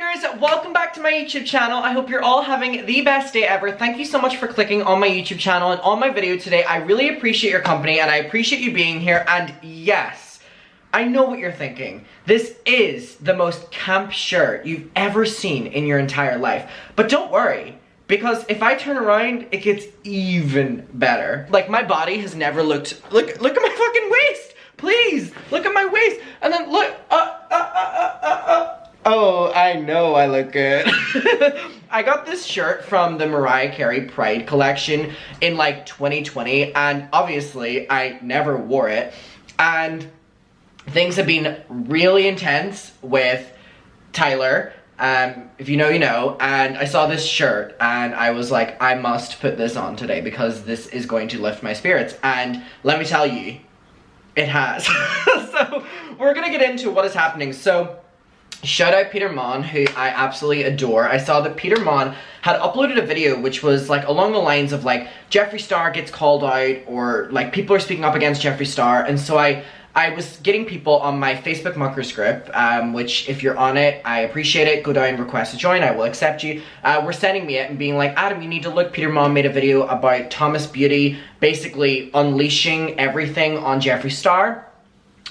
YouTubers, welcome back to my YouTube channel. I hope you're all having the best day ever. Thank you so much for clicking on my YouTube channel and on my video today. I really appreciate your company and I appreciate you being here. And yes, I know what you're thinking. This is the most camp shirt you've ever seen in your entire life. But don't worry, because if I turn around, it gets even better. Like, my body has never looked, look at my fucking waist. Please, look at my waist. And then look, oh, I know I look good. I got this shirt from the Mariah Carey Pride collection in like 2020, and obviously I never wore it. And things have been really intense with Tyler. If you know, you know. And I saw this shirt and I was like, I must put this on today because this is going to lift my spirits. And let me tell you, it has. So we're gonna get into what is happening. So shout out Peter Mon, who I absolutely adore. I saw that Peter Mon had uploaded a video which was like along the lines of like Jeffree Star gets called out, or like people are speaking up against Jeffree Star. And so I was getting people on my Facebook Muckers group, which if you're on it, I appreciate it. Go down, request to join, I will accept you. Were sending me it and being like, Adam, you need to look. Peter Mon made a video about Thomas Beauty basically unleashing everything on Jeffree Star.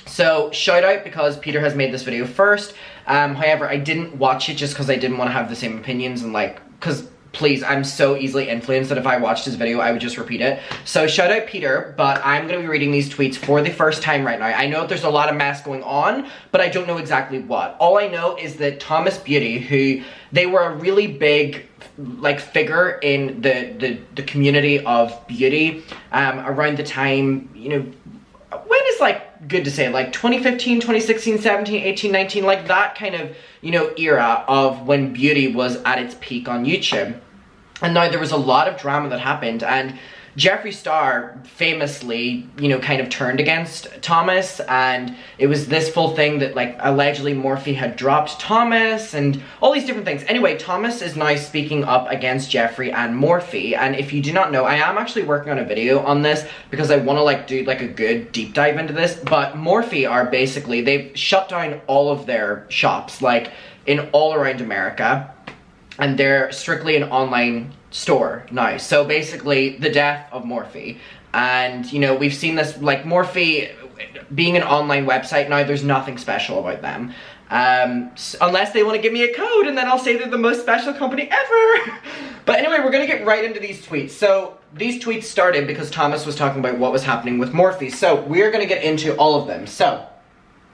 So shout out because Peter has made this video first. However, I didn't watch it just because I didn't want to have the same opinions and like, because please, I'm so easily influenced that if I watched his video, I would just repeat it. So shout out Peter, but I'm going to be reading these tweets for the first time right now. I know there's a lot of mess going on, but I don't know exactly what. All I know is that Thomas Beauty, who they were a really big like figure in the community of beauty around the time, you know, when is like good to say, like 2015, 2016, 17, 18, 19, like that kind of, you know, era of when beauty was at its peak on YouTube. And now there was a lot of drama that happened, and Jeffree Star famously, you know, kind of turned against Thomas, and it was this full thing that like allegedly Morphe had dropped Thomas and all these different things. Anyway, Thomas is now speaking up against Jeffree and Morphe, and if you do not know, I am actually working on a video on this because I want to like do like a good deep dive into this. But Morphe are basically, they've shut down all of their shops like in all around America, and they're strictly an online store now. So basically the death of Morphe. And you know, we've seen this like Morphe being an online website now, there's nothing special about them. Unless they want to give me a code, and then I'll say they're the most special company ever. But anyway, we're gonna get right into these tweets. So these tweets started because Thomas was talking about what was happening with Morphe. So we're gonna get into all of them. So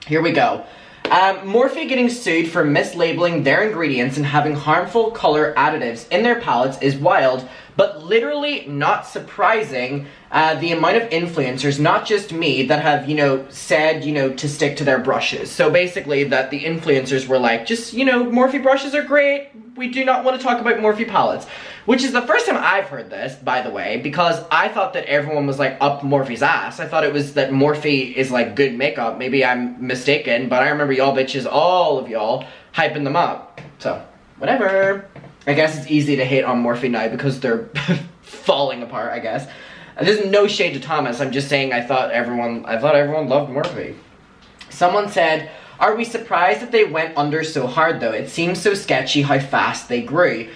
here we go. Morphe getting sued for mislabeling their ingredients and having harmful color additives in their palettes is wild, but literally not surprising. The amount of influencers, not just me, that have, you know, said, you know, to stick to their brushes. So basically that the influencers were like, just, you know, Morphe brushes are great. We do not want to talk about Morphe palettes. Which is the first time I've heard this, by the way, because I thought that everyone was like up Morphe's ass. I thought it was that Morphe is like good makeup. Maybe I'm mistaken, but I remember y'all bitches, all of y'all, hyping them up. So, whatever. I guess it's easy to hate on Morphe now because they're falling apart, I guess. There's no shade to Thomas, I'm just saying I thought everyone loved Morphe. Someone said, are we surprised that they went under so hard though? It seems so sketchy how fast they grew.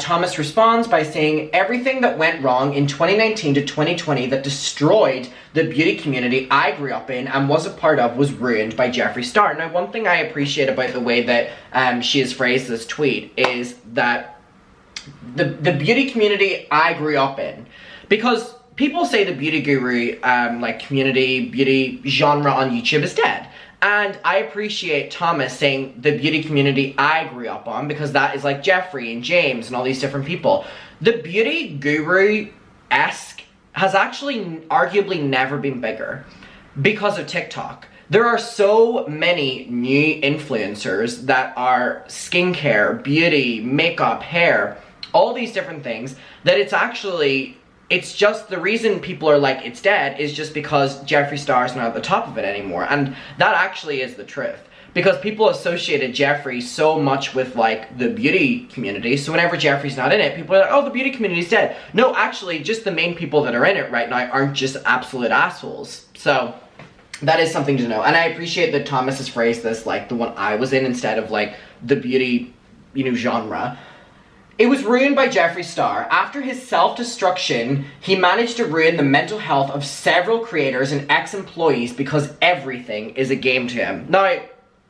Thomas responds by saying, everything that went wrong in 2019 to 2020 that destroyed the beauty community I grew up in and was a part of was ruined by Jeffree Star. Now, one thing I appreciate about the way that she has phrased this tweet is that the beauty community I grew up in, because people say the beauty guru, like community, beauty genre on YouTube is dead. And I appreciate Thomas saying the beauty community I grew up on, because that is like Jeffree and James and all these different people. The beauty guru-esque has actually arguably never been bigger because of TikTok. There are so many new influencers that are skincare, beauty, makeup, hair, all these different things, that it's just the reason people are like it's dead is just because Jeffree Star is not at the top of it anymore. And that actually is the truth, because people associated Jeffree so much with like the beauty community. So whenever Jeffree's not in it, people are like, oh, the beauty community's dead. No, actually, just the main people that are in it right now aren't just absolute assholes. So that is something to know. And I appreciate that Thomas has phrased this like the one I was in instead of like the beauty genre. It was ruined by Jeffree Star. After his self-destruction, he managed to ruin the mental health of several creators and ex-employees because everything is a game to him. Now,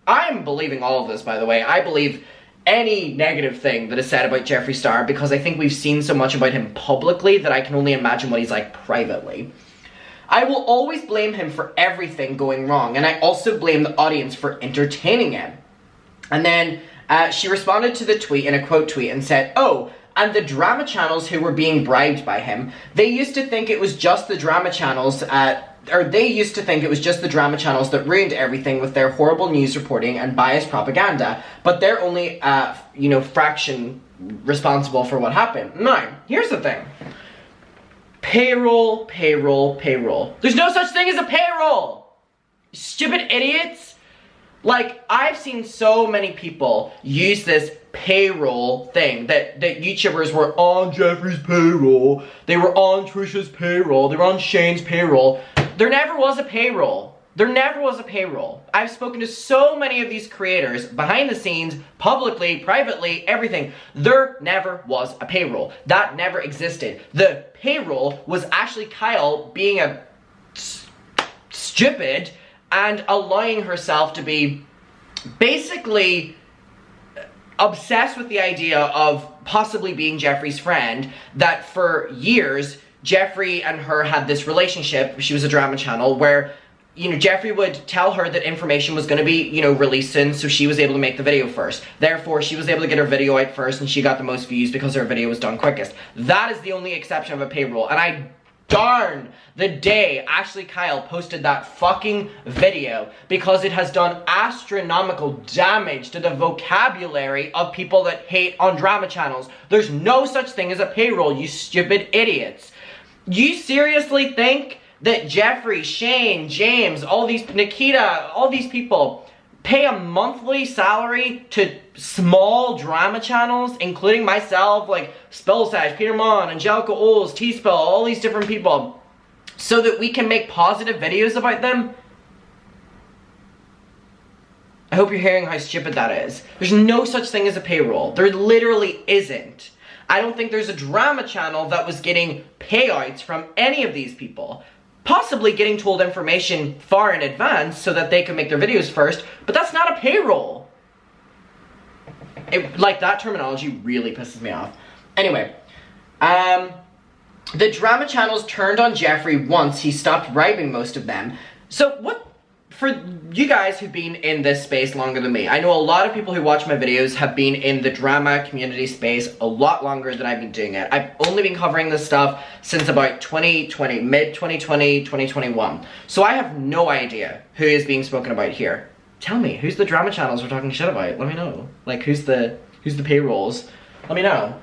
I'm believing all of this, by the way. I believe any negative thing that is said about Jeffree Star because I think we've seen so much about him publicly that I can only imagine what he's like privately. I will always blame him for everything going wrong, and I also blame the audience for entertaining him. And then she responded to the tweet in a quote tweet and said, "Oh, and the drama channels who were being bribed by him, they used to think it was just the drama channels, they used to think it was just the drama channels that ruined everything with their horrible news reporting and biased propaganda, but they're only, fraction responsible for what happened." Now, here's the thing. Payroll, payroll, payroll. There's no such thing as a payroll! Stupid idiots! Like, I've seen so many people use this payroll thing, that YouTubers were on Jeffree's payroll, they were on Trisha's payroll, they were on Shane's payroll. There never was a payroll. There never was a payroll. I've spoken to so many of these creators, behind the scenes, publicly, privately, everything. There never was a payroll. That never existed. The payroll was actually Kyle being a stupid and allowing herself to be basically obsessed with the idea of possibly being Jeffree's friend, that for years, Jeffree and her had this relationship. She was a drama channel where, Jeffree would tell her that information was going to be, released soon, so she was able to make the video first. Therefore, she was able to get her video out first, and she got the most views because her video was done quickest. That is the only exception of a payroll, and darn the day Ashley Kyle posted that fucking video, because it has done astronomical damage to the vocabulary of people that hate on drama channels. There's no such thing as a payroll, you stupid idiots. You seriously think that Jeffree, Shane, James, all these, Nikita, all these people pay a monthly salary to small drama channels, including myself, like Spellsash, Peter Mon, Angelica Oles, T-Spell, all these different people, so that we can make positive videos about them? I hope you're hearing how stupid that is. There's no such thing as a payroll. There literally isn't. I don't think there's a drama channel that was getting payouts from any of these people. Possibly getting told information far in advance so that they can make their videos first, but that's not a payroll. That terminology really pisses me off. Anyway, the drama channels turned on Jeffree once he stopped bribing most of them. So what, for you guys who've been in this space longer than me, I know a lot of people who watch my videos have been in the drama community space a lot longer than I've been doing it. I've only been covering this stuff since about 2020, mid-2020, 2021. So I have no idea who is being spoken about here. Tell me, who's the drama channels we're talking shit about? Let me know. Like, who's the payrolls? Let me know.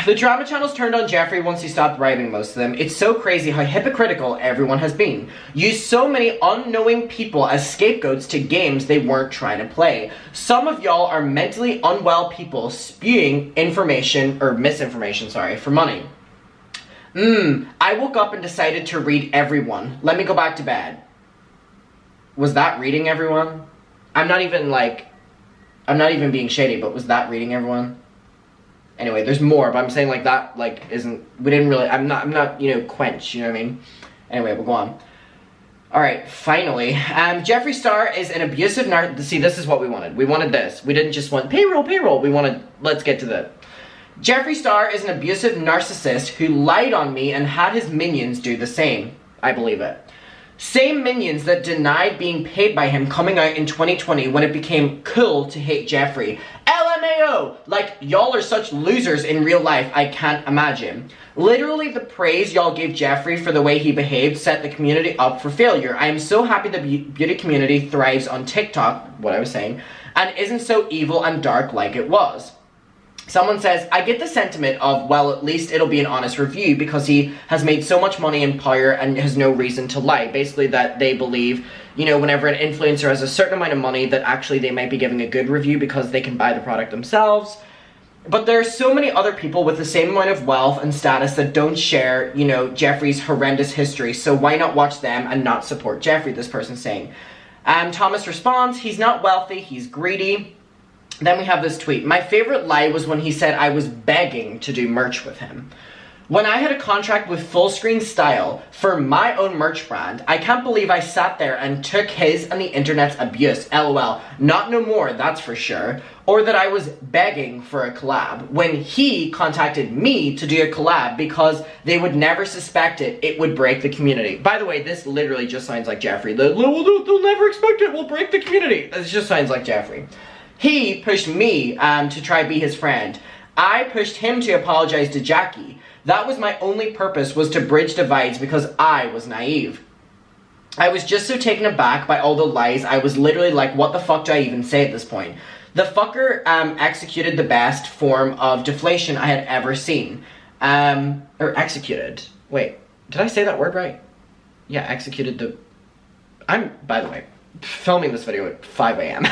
The drama channels turned on Jeffree once he stopped bribing most of them. It's so crazy how hypocritical everyone has been. Used so many unknowing people as scapegoats to games they weren't trying to play. Some of y'all are mentally unwell people spewing information, or misinformation, sorry, for money. I woke up and decided to read everyone. Let me go back to bed. Was that reading everyone? I'm not even being shady, but was that reading everyone? Anyway, there's more, but I'm saying I'm not, quench, you know what I mean? Anyway, we'll go on. Alright, finally. Jeffree Star is an abusive see, this is what we wanted. We wanted this. We didn't just want payroll. We wanted, let's get to the... Jeffree Star is an abusive narcissist who lied on me and had his minions do the same. I believe it. Same minions that denied being paid by him coming out in 2020 when it became cool to hate Jeffree. LMAO! Like, y'all are such losers in real life, I can't imagine. Literally, the praise y'all gave Jeffree for the way he behaved set the community up for failure. I am so happy the beauty community thrives on TikTok, what I was saying, and isn't so evil and dark like it was. Someone says, I get the sentiment of, well, at least it'll be an honest review because he has made so much money in power and has no reason to lie. Basically that they believe, whenever an influencer has a certain amount of money that actually they might be giving a good review because they can buy the product themselves. But there are so many other people with the same amount of wealth and status that don't share, Jeffree's horrendous history. So why not watch them and not support Jeffree, this person's saying. Thomas responds, he's not wealthy, he's greedy. Then we have this tweet. My favorite lie was when he said I was begging to do merch with him. When I had a contract with Full Screen Style for my own merch brand, I can't believe I sat there and took his and the internet's abuse, lol. Not no more, that's for sure. Or that I was begging for a collab when he contacted me to do a collab because they would never suspect it, it would break the community. By the way, this literally just sounds like Jeffree. They'll never expect it, we'll break the community. This just sounds like Jeffree. He pushed me to try be his friend. I pushed him to apologize to Jackie. That was my only purpose, was to bridge divides because I was naive. I was just so taken aback by all the lies, I was literally like, what the fuck do I even say at this point? The fucker executed the best form of deflation I had ever seen. Or executed. Wait, did I say that word right? Yeah, executed the... I'm, by the way, filming this video at 5 a.m.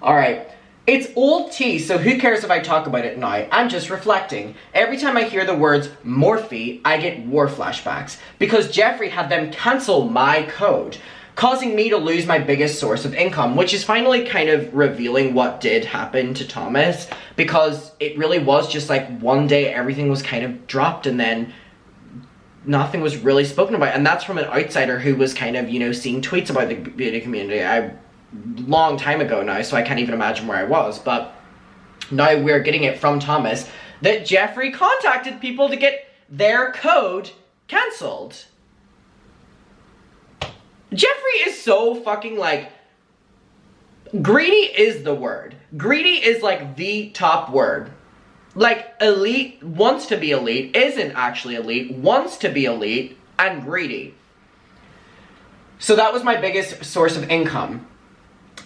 Alright. It's old tea, so who cares if I talk about it now? I'm just reflecting. Every time I hear the words Morphe, I get war flashbacks. Because Jeffree had them cancel my code, causing me to lose my biggest source of income, which is finally kind of revealing what did happen to Thomas, because it really was just like one day everything was kind of dropped and then nothing was really spoken about. And that's from an outsider who was kind of, you know, seeing tweets about the beauty community. Long time ago now, so I can't even imagine where I was, but now we're getting it from Thomas that Jeffree contacted people to get their code cancelled. Jeffree is so fucking like, greedy is the word. Greedy is like the top word. Like elite wants to be elite, isn't actually elite, wants to be elite, and greedy. So that was my biggest source of income.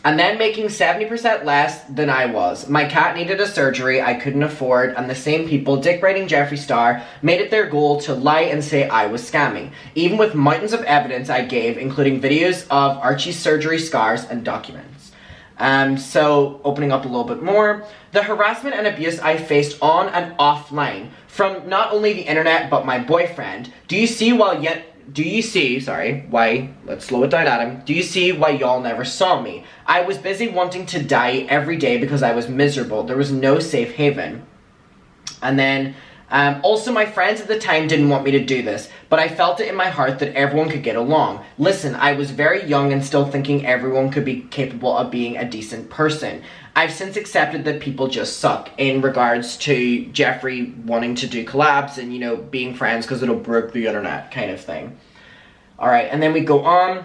And then making 70% less than I was. My cat needed a surgery I couldn't afford, and the same people, dick writing Jeffree Star, made it their goal to lie and say I was scamming. Even with mountains of evidence I gave, including videos of Archie's surgery scars and documents. So, opening up a little bit more. The harassment and abuse I faced on and offline, from not only the internet, but my boyfriend. Do you see why, let's slow it down, Adam. Do you see why y'all never saw me? I was busy wanting to die every day because I was miserable. There was no safe haven. And then, also my friends at the time didn't want me to do this, but I felt it in my heart that everyone could get along. Listen, I was very young and still thinking everyone could be capable of being a decent person. I've since accepted that people just suck in regards to Jeffree wanting to do collabs and, you know, being friends because it'll break the internet kind of thing. Alright, and then we go on,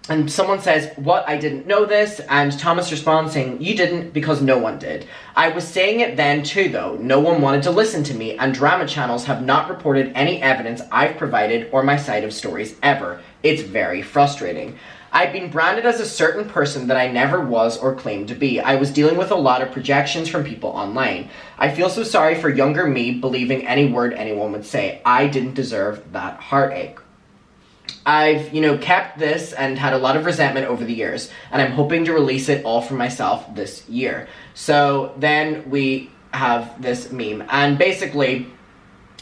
and someone says, what, I didn't know this, and Thomas responds saying, you didn't because no one did. I was saying it then too though, no one wanted to listen to me, and drama channels have not reported any evidence I've provided or my side of stories ever. It's very frustrating. I've been branded as a certain person that I never was or claimed to be. I was dealing with a lot of projections from people online. I feel so sorry for younger me believing any word anyone would say. I didn't deserve that heartache. I've, you know, kept this and had a lot of resentment over the years, and I'm hoping to release it all for myself this year. So then we have this meme, and basically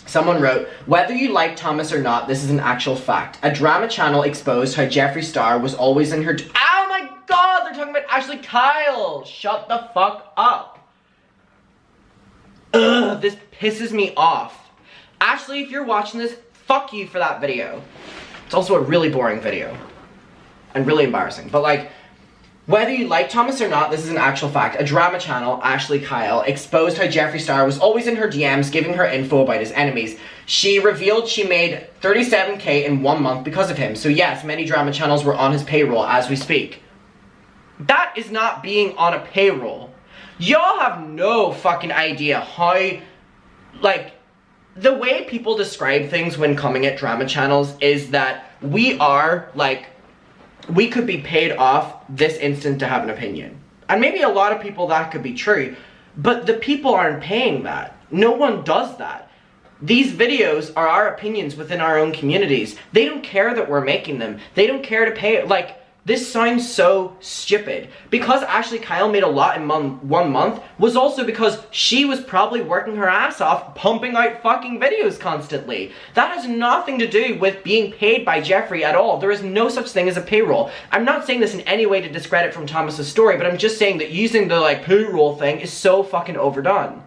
someone wrote, whether you like Thomas or not, this is an actual fact. A drama channel exposed how Jeffree Star was always in her... Oh my god, they're talking about Ashley Kyle! Shut the fuck up. Ugh, this pisses me off. Ashley, if you're watching this, fuck you for that video. It's also a really boring video. And really embarrassing. But like, whether you like Thomas or not, this is an actual fact. A drama channel, Ashley Kyle, exposed how Jeffree Star was always in her DMs giving her info about his enemies. She revealed she made $37K in 1 month because of him. So yes, many drama channels were on his payroll as we speak. That is not being on a payroll. Y'all have no fucking idea how, like, the way people describe things when coming at drama channels is that we are, like, we could be paid off this instant to have an opinion. And maybe a lot of people that could be true, but the people aren't paying that. No one does that. These videos are our opinions within our own communities. They don't care that we're making them. They don't care to pay, like, this sounds so stupid. Because Ashley Kyle made a lot in 1 month was also because she was probably working her ass off pumping out fucking videos constantly. That has nothing to do with being paid by Jeffree at all. There is no such thing as a payroll. I'm not saying this in any way to discredit from Thomas's story, but I'm just saying that using the like payroll thing is so fucking overdone.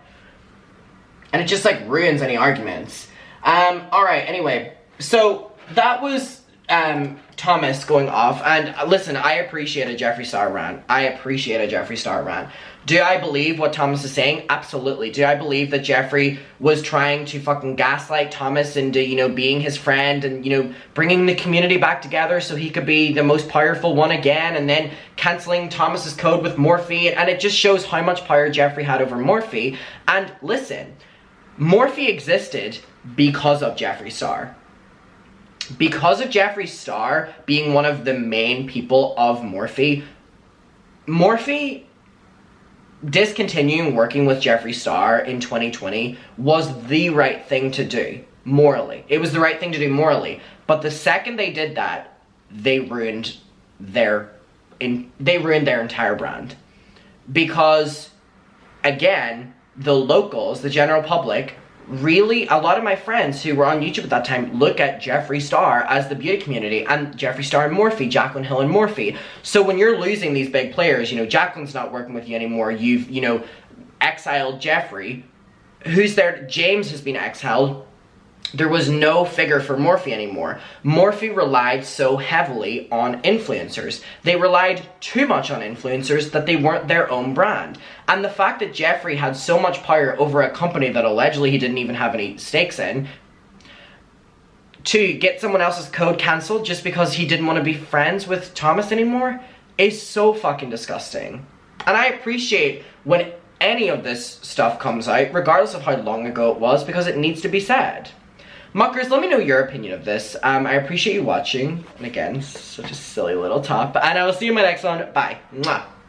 And it just like ruins any arguments. Alright, anyway. So that was Thomas going off, and listen, I appreciate a Jeffree Star rant. I appreciate a Jeffree Star rant. Do I believe what Thomas is saying? Absolutely. Do I believe that Jeffree was trying to fucking gaslight Thomas into, you know, being his friend and, you know, bringing the community back together so he could be the most powerful one again, and then canceling Thomas's code with Morphe, and it just shows how much power Jeffree had over Morphe. And listen, Morphe existed because of Jeffree Star. Because of Jeffree Star being one of the main people of Morphe, Morphe discontinuing working with Jeffree Star in 2020 was the right thing to do, morally. It was the right thing to do morally. But the second they did that, they ruined their entire brand. Because, again, the locals, the general public, really, a lot of my friends who were on YouTube at that time look at Jeffree Star as the beauty community, and Jeffree Star and Morphe, Jaclyn Hill and Morphe. So when you're losing these big players, you know, Jaclyn's not working with you anymore, you've, you know, exiled Jeffree. Who's there? James has been exiled. There was no figure for Morphe anymore. Morphe relied so heavily on influencers. They relied too much on influencers that they weren't their own brand. And the fact that Jeffree had so much power over a company that allegedly he didn't even have any stakes in, to get someone else's code cancelled just because he didn't want to be friends with Thomas anymore, is so fucking disgusting. And I appreciate when any of this stuff comes out, regardless of how long ago it was, because it needs to be said. Muckers, let me know your opinion of this. I appreciate you watching. And again, such a silly little top. And I will see you in my next one. Bye. Mwah.